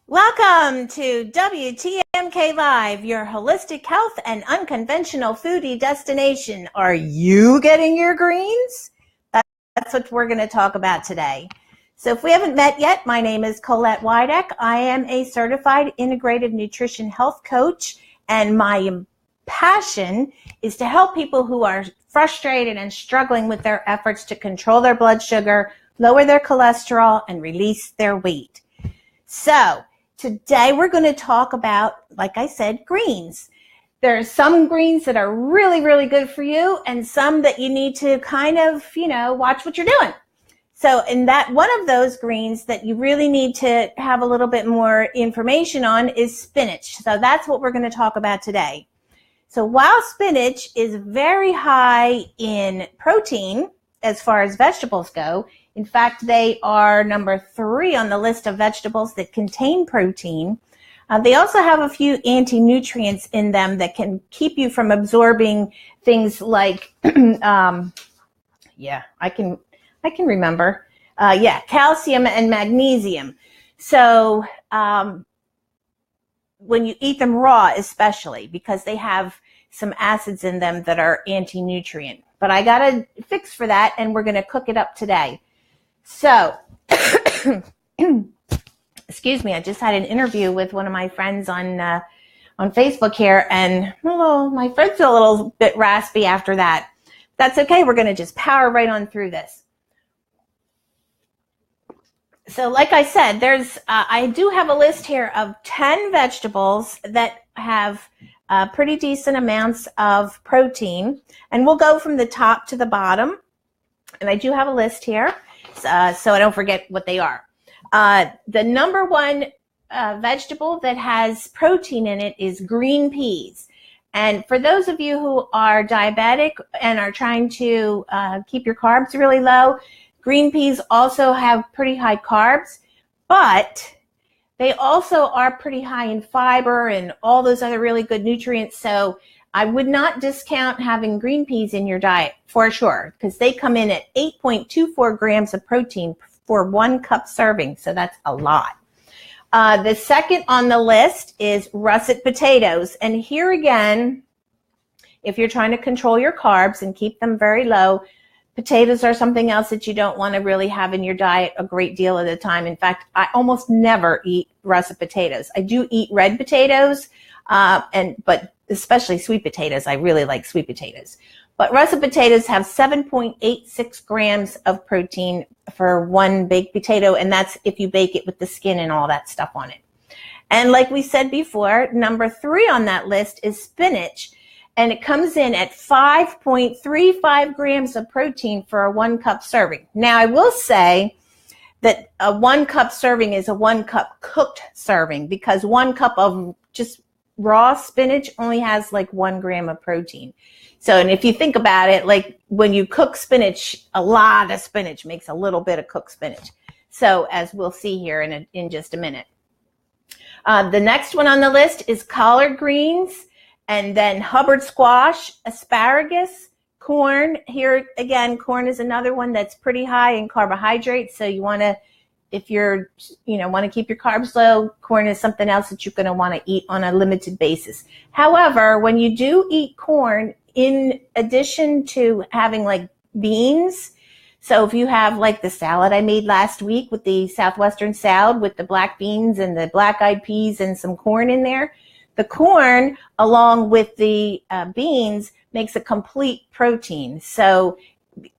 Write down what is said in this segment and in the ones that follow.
Welcome to WTMK Live, your holistic health and unconventional foodie destination. Are you getting your greens? That's what we're going to talk about today. So if we haven't met yet, my name is Colette Wideck. I am a certified integrative nutrition health coach, and my passion is to help people who are frustrated and struggling with their efforts to control their blood sugar, lower their cholesterol, and release their weight. So today we're going to talk about, like I said, greens. There are some greens that are really, really good for you and some that you need to kind of, watch what you're doing. So in that, one of those greens that you really need to have a little bit more information on is spinach. So that's what we're going to talk about today. So while spinach is very high in protein as far as vegetables go, in fact, they are number 3 on the list of vegetables that contain protein. They also have a few anti-nutrients in them that can keep you from absorbing things like, I can remember. Calcium and magnesium. So when you eat them raw, especially, because they have some acids in them that are anti-nutrient. But I got a fix for that, and we're going to cook it up today. So, excuse me, I just had an interview with one of my friends on Facebook here, and my friend's a little bit raspy after that. That's okay. We're going to just power right on through this. So like I said, I do have a list here of 10 vegetables that have pretty decent amounts of protein, and we'll go from the top to the bottom. And I do have a list here, so I don't forget what they are. The number one vegetable that has protein in it is green peas. And for those of you who are diabetic and are trying to keep your carbs really low, green peas also have pretty high carbs, but they also are pretty high in fiber and all those other really good nutrients. So I would not discount having green peas in your diet for sure, because they come in at 8.24 grams of protein for 1 cup serving. So that's a lot. The second on the list is russet potatoes. And here again, if you're trying to control your carbs and keep them very low, potatoes are something else that you don't want to really have in your diet a great deal of the time. In fact, I almost never eat russet potatoes. I do eat red potatoes, but especially sweet potatoes. I really like sweet potatoes. But russet potatoes have 7.86 grams of protein for 1 baked potato, and that's if you bake it with the skin and all that stuff on it. And like we said before, number 3 on that list is spinach, and it comes in at 5.35 grams of protein for a 1 cup serving. Now, I will say that a 1 cup serving is a 1 cup cooked serving, because 1 cup of just raw spinach only has like 1 gram of protein. So, and if you think about it, like when you cook spinach, a lot of spinach makes a little bit of cooked spinach. So as we'll see here in just a minute. The next one on the list is collard greens, and then Hubbard squash, asparagus, corn. Here again, corn is another one that's pretty high in carbohydrates. So you want to, if you're, want to keep your carbs low, corn is something else that you're going to want to eat on a limited basis. However, when you do eat corn, in addition to having like beans, so if you have like the salad I made last week with the Southwestern salad with the black beans and the black-eyed peas and some corn in there, the corn along with the beans makes a complete protein. So,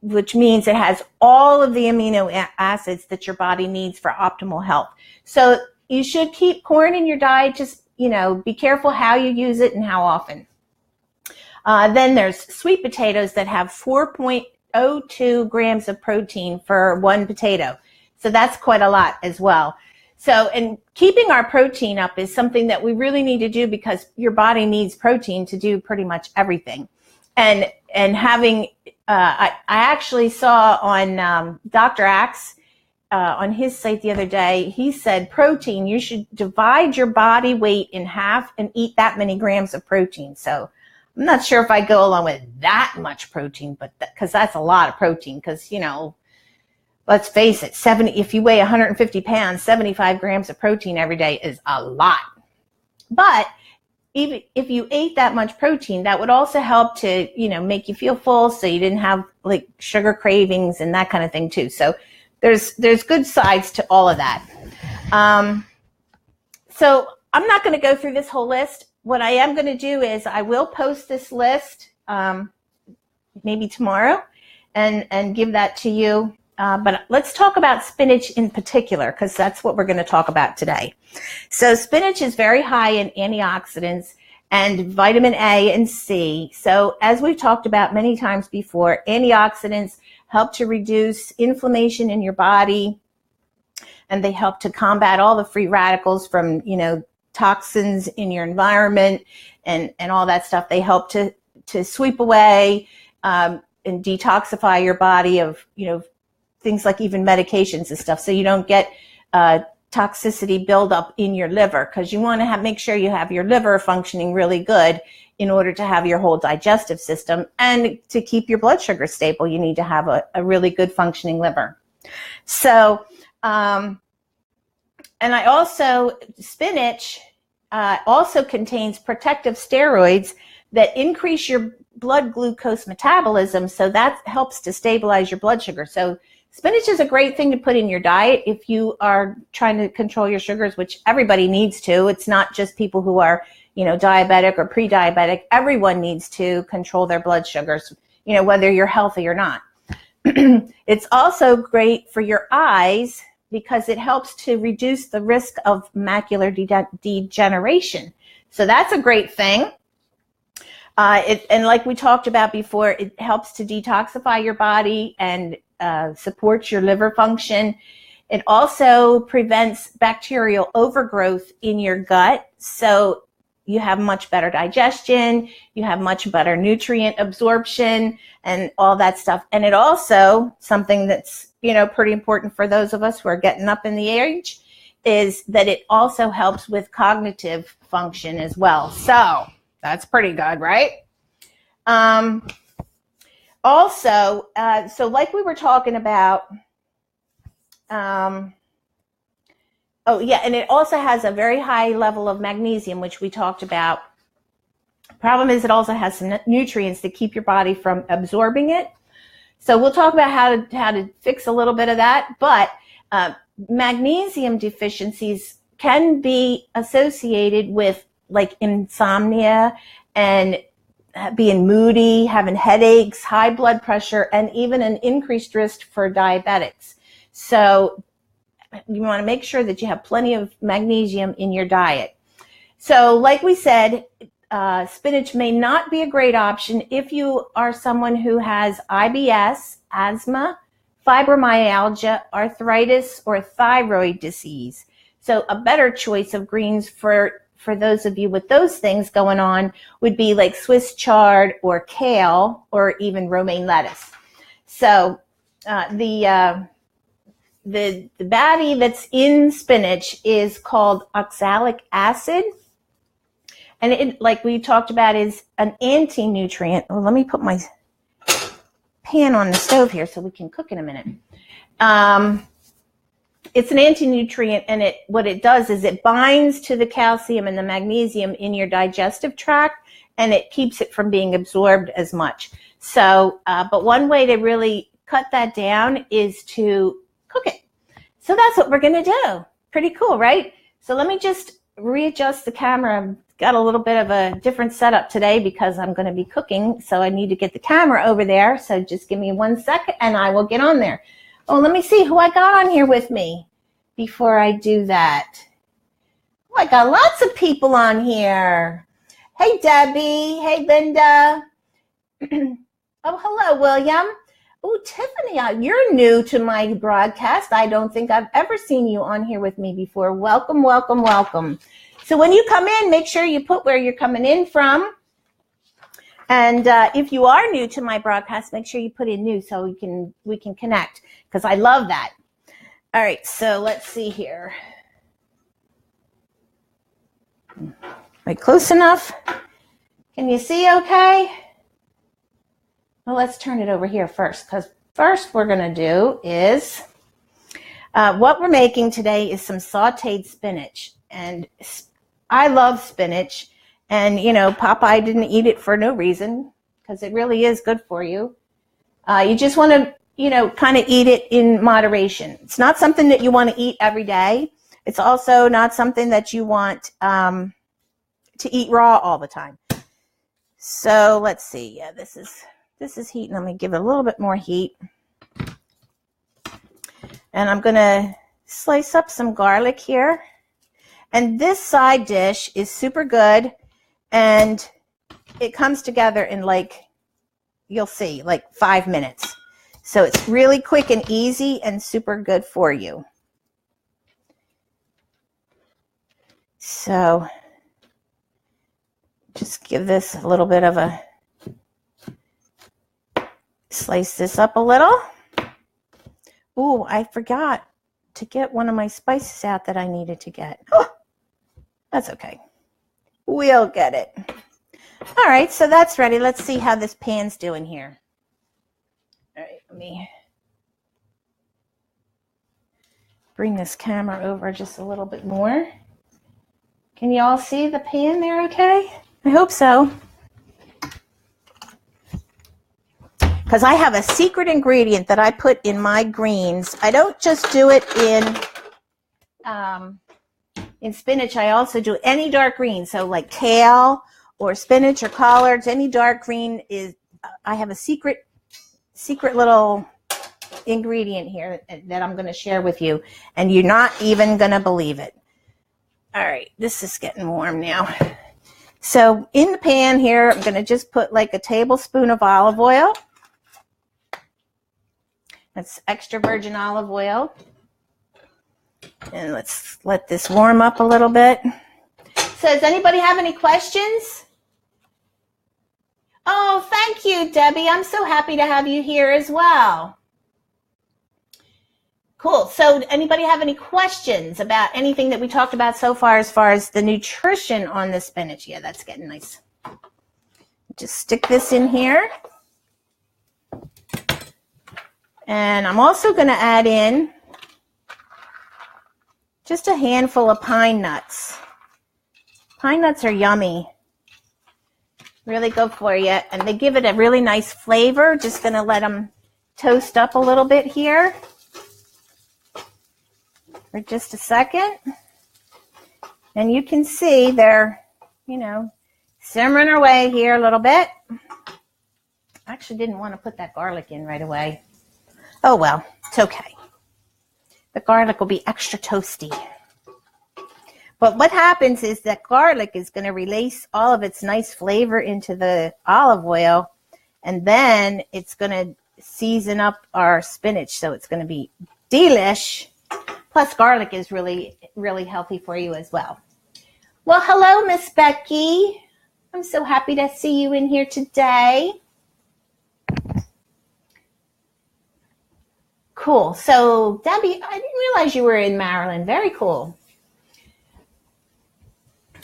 which means it has all of the amino acids that your body needs for optimal health. So you should keep corn in your diet. Just, be careful how you use it and how often. Then there's sweet potatoes that have 4.02 grams of protein for 1 potato. So that's quite a lot as well. So, and keeping our protein up is something that we really need to do, because your body needs protein to do pretty much everything. And having, I actually saw on Dr. Axe on his site the other day, he said protein, you should divide your body weight in half and eat that many grams of protein. So I'm not sure if I go along with that much protein, but because that's a lot of protein, because, let's face it, if you weigh 150 pounds, 75 grams of protein every day is a lot. But even if you ate that much protein, that would also help to, make you feel full, so you didn't have like sugar cravings and that kind of thing too. So there's good sides to all of that. So I'm not going to go through this whole list. What I am going to do is I will post this list maybe tomorrow and give that to you. But let's talk about spinach in particular, because that's what we're going to talk about today. So spinach is very high in antioxidants and vitamin A and C. So as we've talked about many times before, antioxidants help to reduce inflammation in your body, and they help to combat all the free radicals from, toxins in your environment and all that stuff. They help to sweep away and detoxify your body of, things like even medications and stuff, so you don't get toxicity buildup in your liver, because you want to make sure you have your liver functioning really good in order to have your whole digestive system, and to keep your blood sugar stable, you need to have a really good functioning liver. So, and spinach also contains protective steroids that increase your blood glucose metabolism, so that helps to stabilize your blood sugar. So spinach is a great thing to put in your diet if you are trying to control your sugars, which everybody needs to. It's not just people who are, diabetic or pre-diabetic. Everyone needs to control their blood sugars, whether you're healthy or not. It's also great for your eyes because it helps to reduce the risk of macular degeneration. So that's a great thing. And like we talked about before, it helps to detoxify your body and supports your liver function. It also prevents bacterial overgrowth in your gut, so you have much better digestion, you have much better nutrient absorption and all that stuff. And it also, something that's, pretty important for those of us who are getting up in the age, is that it also helps with cognitive function as well. So that's pretty good, right? Also, so like we were talking about, and it also has a very high level of magnesium, which we talked about. Problem is, it also has some nutrients to keep your body from absorbing it. So we'll talk about how to fix a little bit of that. But magnesium deficiencies can be associated with like insomnia and being moody, having headaches, high blood pressure, and even an increased risk for diabetics. So you want to make sure that you have plenty of magnesium in your diet. So like we said, spinach may not be a great option if you are someone who has IBS, asthma, fibromyalgia, arthritis, or thyroid disease. So a better choice of greens for those of you with those things going on would be like Swiss chard or kale or even romaine lettuce. So the baddie that's in spinach is called oxalic acid. And it, like we talked about, is an anti-nutrient. Well, let me put my pan on the stove here so we can cook in a minute. It's an anti-nutrient, and what it does is it binds to the calcium and the magnesium in your digestive tract, and it keeps it from being absorbed as much. So, but one way to really cut that down is to cook it. So that's what we're going to do. Pretty cool, right? So let me just readjust the camera. I've got a little bit of a different setup today because I'm going to be cooking, so I need to get the camera over there. So just give me 1 second and I will get on there. Oh, let me see who I got on here with me before I do that. Oh, I got lots of people on here. Hey, Debbie. Hey, Linda. Oh, hello, William. Oh, Tiffany, you're new to my broadcast. I don't think I've ever seen you on here with me before. Welcome, welcome, welcome. So when you come in, make sure you put where you're coming in from. And if you are new to my broadcast, make sure you put in new so we can connect, because I love that. All right, so let's see here. Am I close enough? Can you see okay? Well, let's turn it over here first, because first we're going to do is What we're making today is some sauteed spinach. And I love spinach. And, you know, Popeye didn't eat it for no reason, because it really is good for you. You just want to, you know, kind of eat it in moderation. It's not something that you want to eat every day. It's also not something that you want to eat raw all the time. So let's see. Yeah, this is heating. I'm going to give it a little bit more heat. And I'm going to slice up some garlic here. And this side dish is super good. And it comes together in, like, you'll see, like 5 minutes. So it's really quick and easy and super good for you. So just give this a little bit of a, slice this up a little. Ooh, I forgot to get one of my spices out that I needed to get. Oh, that's okay. We'll get it. All right, so that's ready. Let's see how this pan's doing here. All right, let me bring this camera over just a little bit more. Can you all see the pan there okay? I hope so. Because I have a secret ingredient that I put in my greens. I don't just do it in spinach. I also do any dark green. So like kale or spinach or collards, any dark green is, I have a secret little ingredient here that I'm going to share with you. And you're not even going to believe it. All right, this is getting warm now. So in the pan here, I'm going to just put like a tablespoon of olive oil. That's extra virgin olive oil. And let's let this warm up a little bit. So does anybody have any questions? Oh, thank you, Debbie. I'm so happy to have you here as well. Cool. So anybody have any questions about anything that we talked about so far as the nutrition on the spinach? Yeah, that's getting nice. Just stick this in here. And I'm also going to add in just a handful of pine nuts. Pine nuts are yummy. Really good for you. And they give it a really nice flavor. Just going to let them toast up a little bit here for just a second. And you can see they're, you know, simmering away here a little bit. I actually didn't want to put that garlic in right away. Oh, well, it's okay. The garlic will be extra toasty. But what happens is that garlic is going to release all of its nice flavor into the olive oil, and then it's going to season up our spinach, so it's going to be delish. Plus, garlic is really, really healthy for you as well. Well, hello, Miss Becky. I'm so happy to see you in here today. Cool. So, Debbie, I didn't realize you were in Maryland. Very cool.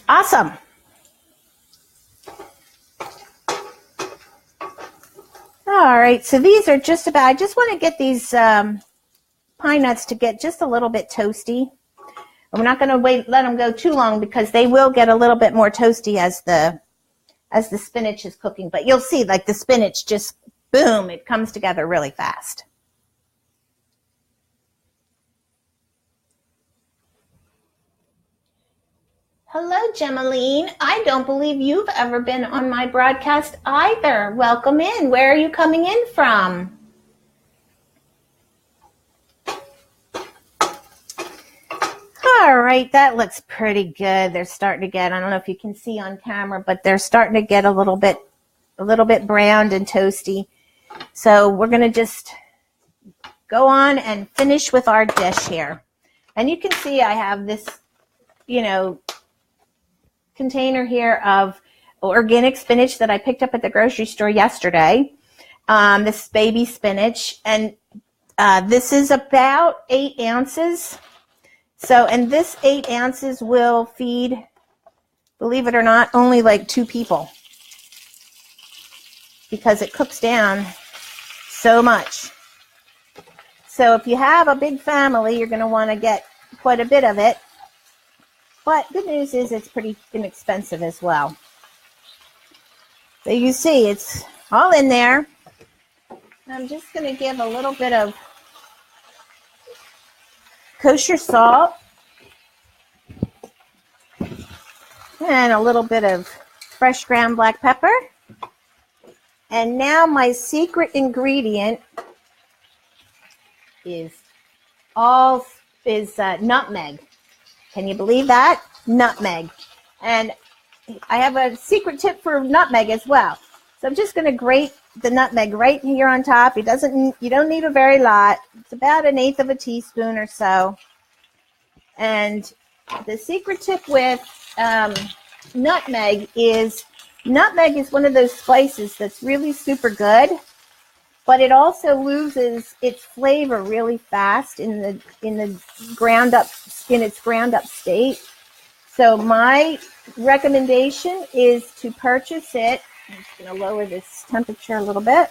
Awesome. All right. So these are just about, I just want to get these pine nuts to get just a little bit toasty. And we're not going to let them go too long because they will get a little bit more toasty as the spinach is cooking. But you'll see, like, the spinach just, boom, it comes together really fast. Hello, Gemaline. I don't believe you've ever been on my broadcast either. Welcome in. Where are you coming in from? All right, that looks pretty good. They're starting to get, I don't know if you can see on camera, but they're starting to get a little bit browned and toasty. So we're going to just go on and finish with our dish here. And you can see I have this, you know, container here of organic spinach that I picked up at the grocery store yesterday. This baby spinach, and this is about 8 ounces. So, and this 8 ounces will feed, believe it or not, only like 2 people, because it cooks down so much. So if you have a big family, you're going to want to get quite a bit of it. But good news is it's pretty inexpensive as well. So you see it's all in there. I'm just going to give a little bit of kosher salt and a little bit of fresh ground black pepper. And now my secret ingredient is nutmeg. Can you believe that? Nutmeg. And I have a secret tip for nutmeg as well. So I'm just going to grate the nutmeg right here on top. You don't need a very lot. It's about 1/8 of a teaspoon or so. And the secret tip with nutmeg is one of those spices that's really super good, but it also loses its flavor really fast in its ground up state. So my recommendation is to purchase it. I'm just going to lower this temperature a little bit.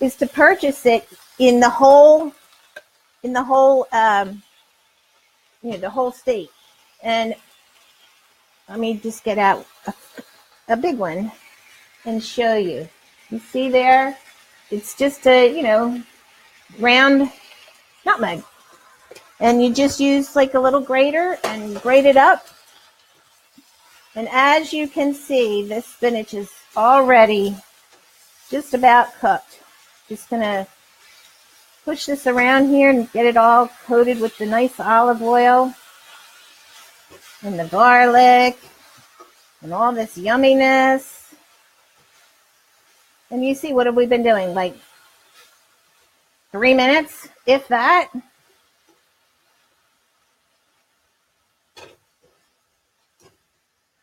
Is to purchase it in the whole state. And let me just get out a big one and show you. You see there? It's just a, round nutmeg. And you just use like a little grater and grate it up. And as you can see, this spinach is already just about cooked. Just going to push this around here and get it all coated with the nice olive oil and the garlic and all this yumminess. And you see, what have we been doing? Like 3 minutes, if that.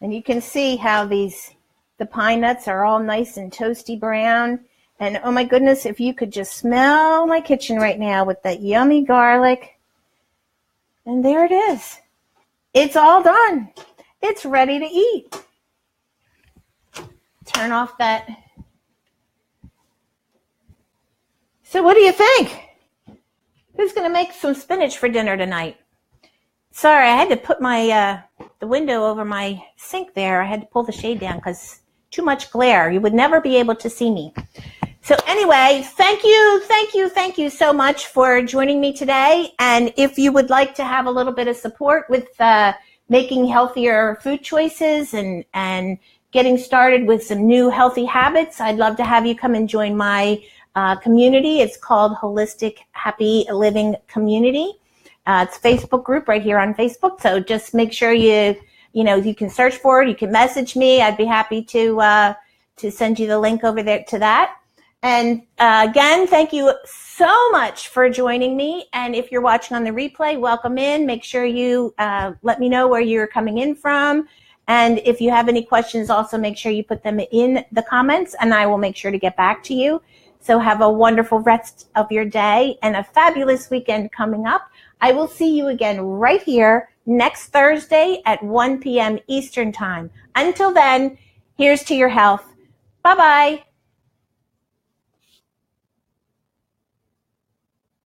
And you can see how the pine nuts are all nice and toasty brown. And oh my goodness, if you could just smell my kitchen right now with that yummy garlic. And there it is. It's all done. It's ready to eat. Turn off that. So what do you think? Who's going to make some spinach for dinner tonight? Sorry, I had to put my the window over my sink there. I had to pull the shade down because too much glare. You would never be able to see me. So anyway, thank you so much for joining me today. And if you would like to have a little bit of support with making healthier food choices and getting started with some new healthy habits, I'd love to have you come and join my community. It's called Holistic Happy Living Community. It's a Facebook group right here on Facebook. So just make sure you can search for it. You can message me. I'd be happy to send you the link over there to that. And again, thank you so much for joining me. And if you're watching on the replay, welcome in. Make sure you let me know where you're coming in from. And if you have any questions, also make sure you put them in the comments and I will make sure to get back to you. So have a wonderful rest of your day and a fabulous weekend coming up. I will see you again right here next Thursday at 1 p.m. Eastern Time. Until then, here's to your health. Bye-bye.